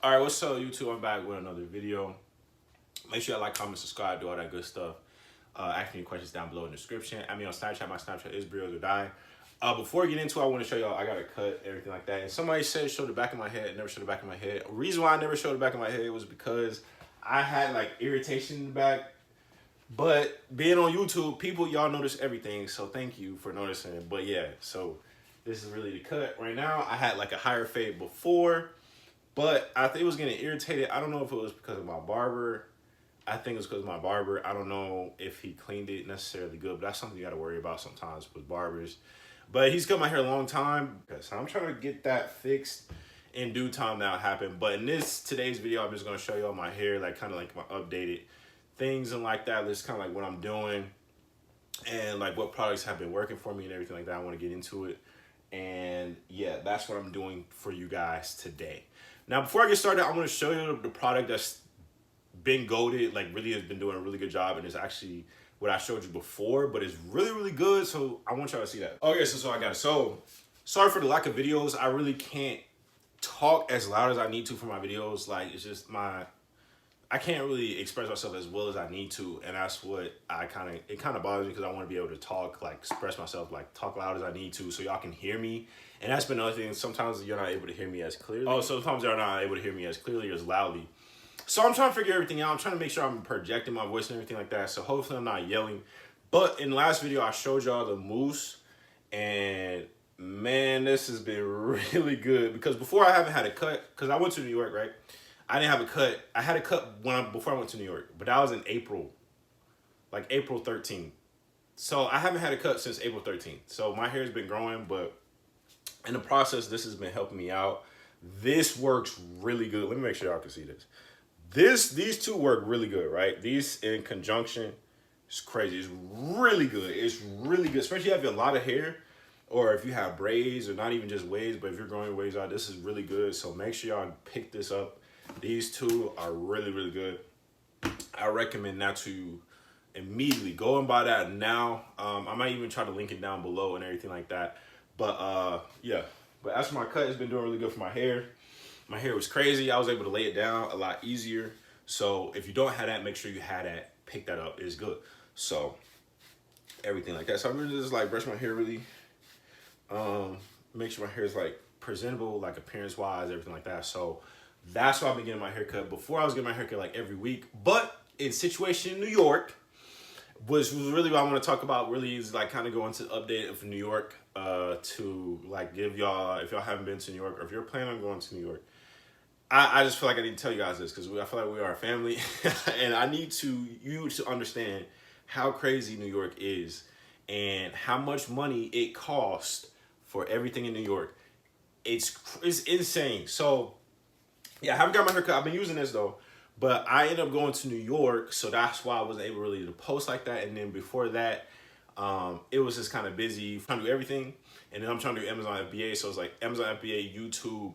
All right, what's up, YouTube? I'm back with another video. Make sure you like, comment, subscribe, do all that good stuff. Ask me questions down below in the description. I mean, on Snapchat, my Snapchat is Brills or Die. Before I get into it, I want to show y'all I got a cut, everything like that. And somebody said show the back of my head. I never showed the back of my head. The reason why I never showed the back of my head was because I had like irritation in the back. But being on YouTube, people, y'all notice everything. So thank you for noticing. But yeah, so this is really the cut right now. I had like a higher fade before, but I think it was getting irritated. I don't know if it was because of my barber. I think it was because of my barber. I don't know if he cleaned it necessarily good, but that's something you got to worry about sometimes with barbers. But he's cut my hair a long time, so I'm trying to get that fixed in due time. That'll happen. But in today's video, I'm just going to show you all my hair, like kind of like my updated things and like that. This kind of like what I'm doing and like what products have been working for me and everything like that. I want to get into it. And yeah, that's what I'm doing for you guys today. Now, before I get started, I want to show you the product that's been goated, like really has been doing a really good job, and it's actually what I showed you before, but it's really, really good. So I want y'all to see that. Okay, so I got it. So sorry for the lack of videos. I really can't talk as loud as I need to for my videos. Like it's just I can't really express myself as well as I need to, and that's what it kind of bothers me because I want to be able to talk, like express myself, like talk loud as I need to so y'all can hear me. And that's been another thing. Sometimes you're not able to hear me as clearly. Oh, sometimes you're not able to hear me as clearly or as loudly. So I'm trying to figure everything out. I'm trying to make sure I'm projecting my voice and everything like that. So hopefully I'm not yelling. But in the last video, I showed y'all the mousse, and man, this has been really good because before I haven't had a cut because I went to New York, right? I didn't have a cut. I had a cut before I went to New York, but that was in April, like April 13th. So I haven't had a cut since April 13th. So my hair's been growing, but in the process, this has been helping me out. This works really good. Let me make sure y'all can see this. These two work really good, right? These in conjunction, it's crazy. It's really good. It's really good, especially if you have a lot of hair, or if you have braids, or not even just waves, but if you're growing waves out, this is really good. So make sure y'all pick this up. These two are really, really good. I recommend that to you immediately. Go and buy that now. I might even try to link it down below and everything like that. But yeah. But as for my cut, it's been doing really good for my hair. My hair was crazy. I was able to lay it down a lot easier. So if you don't have that, make sure you have that. Pick that up. It's good. So everything like that. So I'm gonna just like brush my hair really. Make sure my hair is like presentable, like appearance wise, everything like that. So that's why I've been getting my haircut. Before I was getting my haircut like every week, but in situation in New York, which was really what I want to talk about, really is like kind of go into the update of New York to like give y'all, if y'all haven't been to New York or if you're planning on going to New York, I just feel like I need to tell you guys this because I feel like we are a family and I need you to understand how crazy New York is and how much money it costs for everything in New York. It's insane. So yeah, I haven't got my haircut. I've been using this though, but I ended up going to New York, so that's why I wasn't able really to post like that. And then before that, it was just kind of busy trying to do everything. And then I'm trying to do Amazon FBA, so it's like Amazon FBA, YouTube,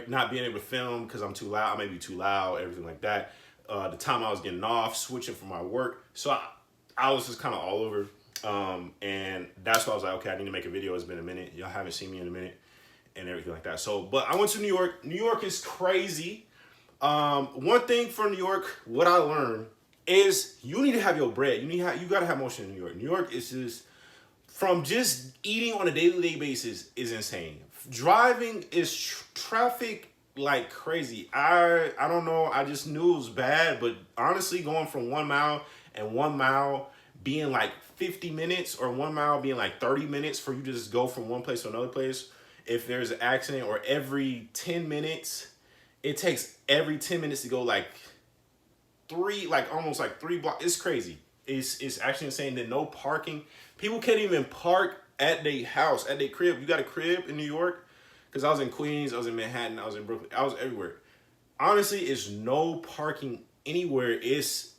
not being able to film because I'm too loud. I may be too loud, everything like that. The time I was getting off, switching from my work, so I was just kind of all over. And that's why I was like, okay, I need to make a video. It's been a minute. Y'all haven't seen me in a minute. And everything like that. So, but I went to New York. New York is crazy. One thing for New York, what I learned is you need to have your bread. You gotta have motion in New York. New York is just from just eating on a daily basis is insane. Driving is traffic like crazy. I don't know. I just knew it was bad, but honestly, going from 1 mile and 1 mile being like 50 minutes or 1 mile being like 30 minutes for you to just go from one place to another place. If there's an accident, or every 10 minutes, it takes every 10 minutes to go like almost 3 blocks. It's crazy. It's actually insane. That no parking. People can't even park at their house, at their crib. You got a crib in New York? Because I was in Queens, I was in Manhattan, I was in Brooklyn, I was everywhere. Honestly, it's no parking anywhere. It's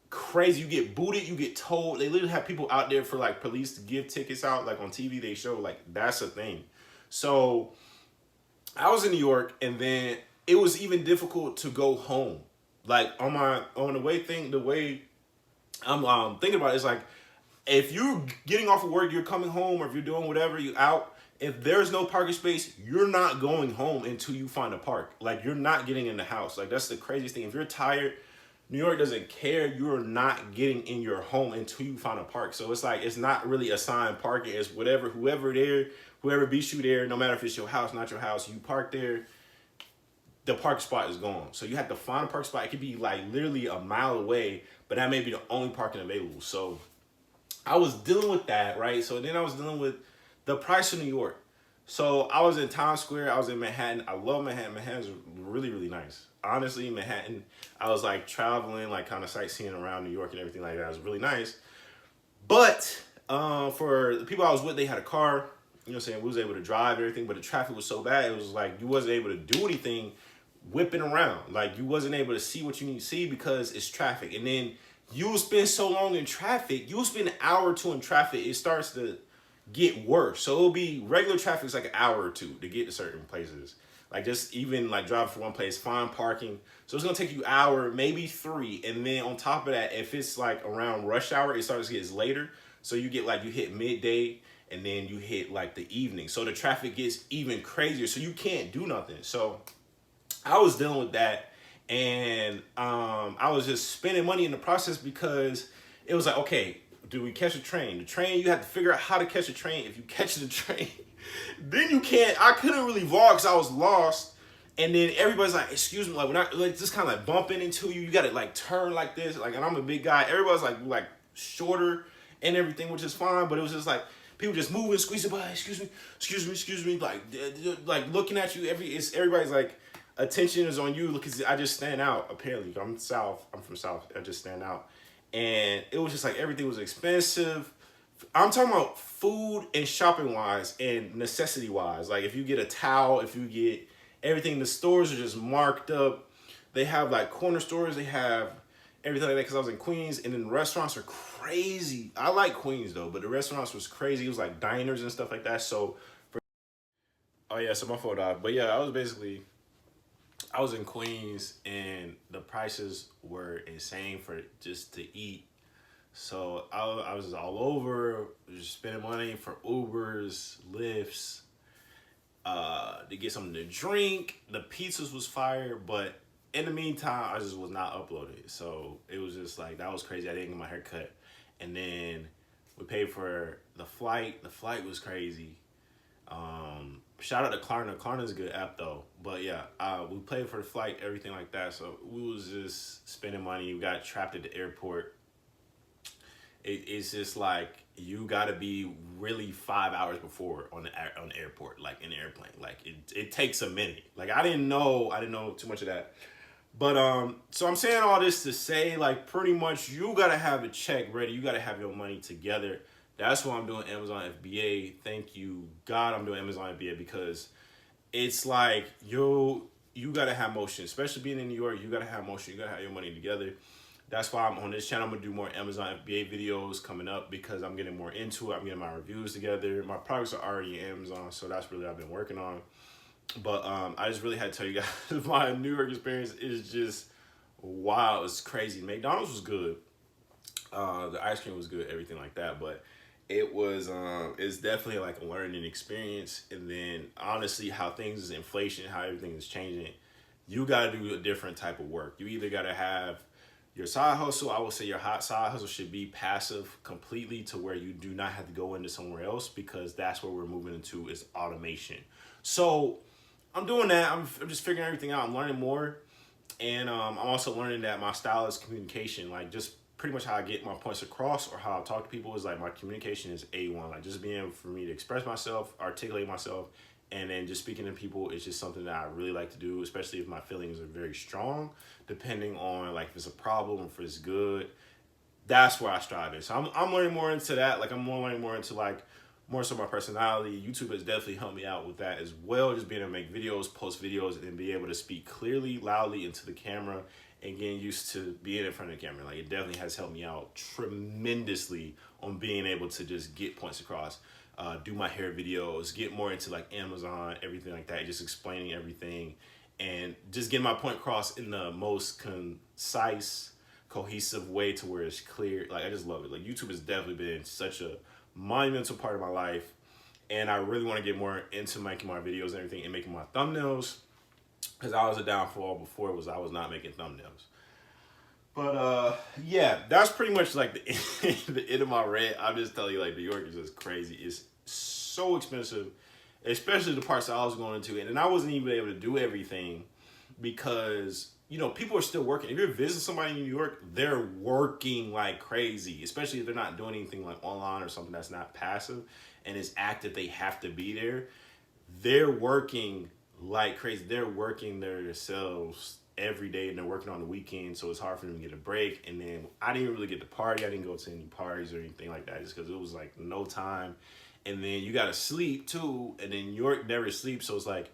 crazy. You get booted, you get towed. They literally have people out there for like police to give tickets out. Like on TV, they show like that's a thing. So I was in New York, and then it was even difficult to go home. Like the way I'm thinking about it is like if you're getting off of work, you're coming home, or if you're doing whatever, you out, if there's no parking space, you're not going home until you find a park. Like, you're not getting in the house. Like, that's the craziest thing. If you're tired, New York doesn't care. You're not getting in your home until you find a park. So it's like, it's not really assigned parking. It's whoever beats you there, no matter if it's your house, not your house, you park there, the park spot is gone. So you have to find a park spot. It could be like literally a mile away, but that may be the only parking available. So I was dealing with that, right? So then I was dealing with the price of New York. So I was in Times Square. I was in Manhattan. I love Manhattan. Manhattan's really, really nice. Honestly, Manhattan, I was like traveling, like kind of sightseeing around New York and everything like that. It was really nice. But for the people I was with, they had a car. You know what I'm saying? We was able to drive and everything, but the traffic was so bad. It was like you wasn't able to do anything whipping around. Like, you wasn't able to see what you need to see because it's traffic. And then you spend so long in traffic, you'll spend an hour or two in traffic, it starts to get worse. So it'll be regular traffic is like an hour or two to get to certain places. Like, just even like driving from one place, find parking. So it's gonna take you an hour, maybe 3. And then on top of that, if it's like around rush hour, it starts to get later. So you get like, you hit midday and then you hit like the evening. So the traffic gets even crazier. So you can't do nothing. So I was dealing with that, and I was just spending money in the process because it was like, okay, do we catch a train? The train, you have to figure out how to catch a train. If you catch the train, then you can't. I couldn't really vlog because I was lost. And then everybody's like, excuse me, like, we're not like just kind of like bumping into you. You got to like turn like this, like, and I'm a big guy. Everybody's like shorter and everything, which is fine. But it was just like people just moving, squeezing by. Excuse me, like looking at you. Everybody's like, attention is on you because I just stand out. Apparently, I'm from South. I just stand out, and it was just like everything was expensive. I'm talking about food and shopping wise and necessity wise. Like, if you get a towel, if you get everything, the stores are just marked up. They have like corner stores. They have everything like that because I was in Queens, and then the restaurants are crazy. I like Queens though, but the restaurants was crazy. It was like diners and stuff like that. So, oh yeah, so my fault, dog. But yeah, I was in Queens, and the prices were insane for just to eat. So I was all over, just spending money for Ubers, Lyfts, to get something to drink. The pizzas was fire, but in the meantime, I just was not uploaded. So it was just like, that was crazy. I didn't get my hair cut. And then we paid for the flight. The flight was crazy. Shout out to Klarna. Klarna's a good app though. But yeah, we paid for the flight, everything like that. So we was just spending money. We got trapped at the airport. It's just like, you gotta be really 5 hours before on the airport, like in the airplane. Like, it takes a minute. Like, I didn't know too much of that. But so I'm saying all this to say, like, pretty much you gotta have a check ready. You gotta have your money together. That's why I'm doing Amazon FBA. Thank you, God, I'm doing Amazon FBA, because it's like, you gotta have motion, especially being in New York. You gotta have motion. You gotta have your money together. That's why I'm on this channel. I'm gonna do more Amazon FBA videos coming up because I'm getting more into it. I'm getting my reviews together. My products are already Amazon, so that's really what I've been working on. But I just really had to tell you guys, my New York experience is just wow. It's crazy. McDonald's was good. The ice cream was good, everything like that. But it was it's definitely like a learning experience. And then honestly, how things is inflation, how everything is changing, you gotta do a different type of work. You either gotta have your side hustle. I would say your hot side hustle should be passive completely, to where you do not have to go into somewhere else, because that's where we're moving into, is automation. So I'm doing that. I'm just figuring everything out. I'm learning more. And I'm also learning that my style is communication. Like, just pretty much how I get my points across, or how I talk to people, is like, my communication is A1. Like, just being able for me to express myself, articulate myself, and then just speaking to people is just something that I really like to do, especially if my feelings are very strong, depending on like if it's a problem or if it's good. That's where I strive in. So I'm learning more into that. Like, I'm learning more into like more so my personality. YouTube has definitely helped me out with that as well. Just being able to make videos, post videos, and be able to speak clearly, loudly into the camera, and getting used to being in front of the camera. Like, it definitely has helped me out tremendously on being able to just get points across. Do my hair videos, get more into like Amazon, everything like that, just explaining everything and just getting my point across in the most concise, cohesive way, to where it's clear. Like, I just love it. Like, YouTube has definitely been such a monumental part of my life. and I really want to get more into making my videos and everything and making my thumbnails, because I was a downfall before I was not making thumbnails. But yeah, that's pretty much like the the end of my rant. I'm just telling you, like, New York is just crazy. It's so expensive, especially the parts that I was going into, and then I wasn't even able to do everything because, you know, people are still working. If you're visiting somebody in New York, they're working like crazy, especially if they're not doing anything like online or something that's not passive and it's active. They have to be there. They're working like crazy. They're working themselves every day, and they're working on the weekend, so it's hard for them to get a break. And then I didn't really get to party. I didn't go to any parties or anything like that just because it was like no time. And then you gotta sleep too, and then New York never sleeps, so it's like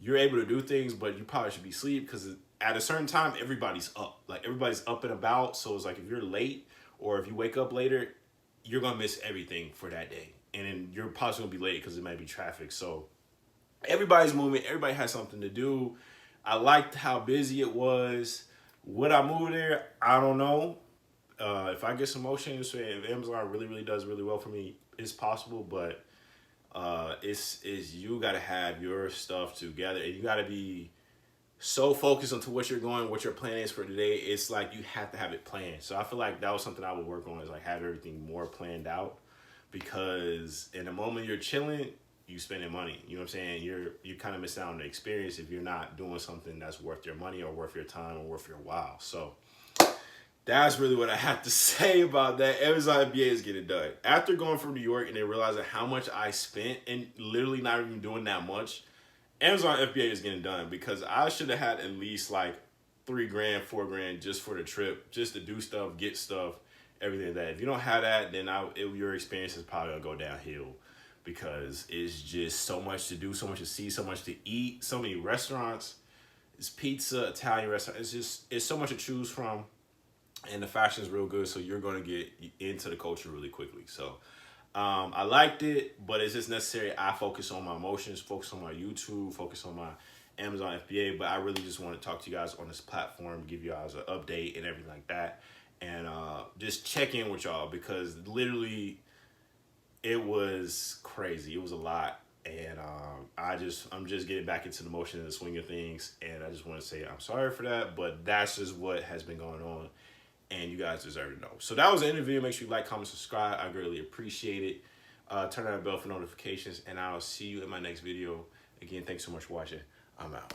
you're able to do things, but you probably should be asleep because at a certain time everybody's up. Like, everybody's up and about, so it's like if you're late or if you wake up later, you're gonna miss everything for that day, and then you're possibly gonna be late because it might be traffic. So everybody's moving, everybody has something to do. I liked how busy it was. Would I move there? I don't know. If I get some motion, so if Amazon really does really well for me, it's possible. But it's you gotta have your stuff together, and you gotta be so focused onto what you're going, what your plan is for today. It's like you have to have it planned. So I feel like that was something I would work on, is like have everything more planned out, because in the moment you're chilling, you spending money. You know what I'm saying? You kind of miss out on the experience if you're not doing something that's worth your money or worth your time or worth your while. So that's really what I have to say about that. Amazon FBA is getting done. After going from New York and then realizing how much I spent and literally not even doing that much, Amazon FBA is getting done, because I should have had at least like $3 grand, $4 grand just for the trip, just to do stuff, get stuff, everything like that. If you don't have that, then your experience is probably gonna go downhill, because it's just so much to do, so much to see, so much to eat, so many restaurants. It's pizza, Italian restaurant. It's so much to choose from, and the fashion is real good, so you're gonna get into the culture really quickly. So I liked it, but it's just necessary I focus on my emotions, focus on my YouTube, focus on my Amazon FBA. But I really just want to talk to you guys on this platform, give you guys an update and everything like that, and just check in with y'all, because literally it was crazy. It was a lot, and I'm just getting back into the motion and the swing of things, and I just want to say I'm sorry for that, but that's just what has been going on, and you guys deserve to know. So that was the interview. Make sure you like, comment, subscribe. I greatly appreciate it. Turn on the bell for notifications, and I'll see you in my next video. Again, thanks so much for watching. I'm out.